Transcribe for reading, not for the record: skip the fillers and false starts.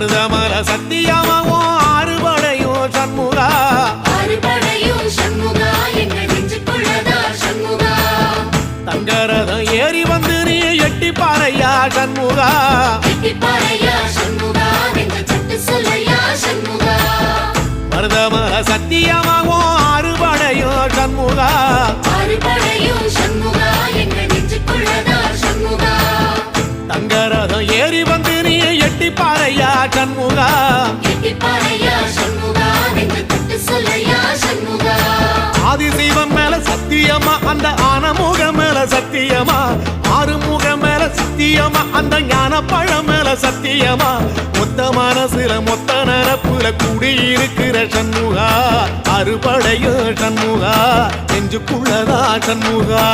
மருதமல சத்தியமாவும் ஆறுபடையும் சண்முகா தங்கரதம் ஏறி வந்து நீ எட்டி பாறையா சண்முகா மருதமல சத்தியமாவும் ஆறுபடையும் சண்முகா தங்கரதம் ஏறி வந்து நீ எட்டி பாறையா சண்முகா ஆதிசைவம் மேல சத்தியமா அந்த ஆனமுகம் மேல சத்தியமா ஆறுமுகம் மேல சத்தியமா அந்த ஞான பழம் மேல சத்தியமா மொத்த மனசுல மொத்த நரப்புல குடியிருக்கிற சண்முகா அறுபடையும் சண்முகா நெஞ்சுக்குள்ளதா சண்முகா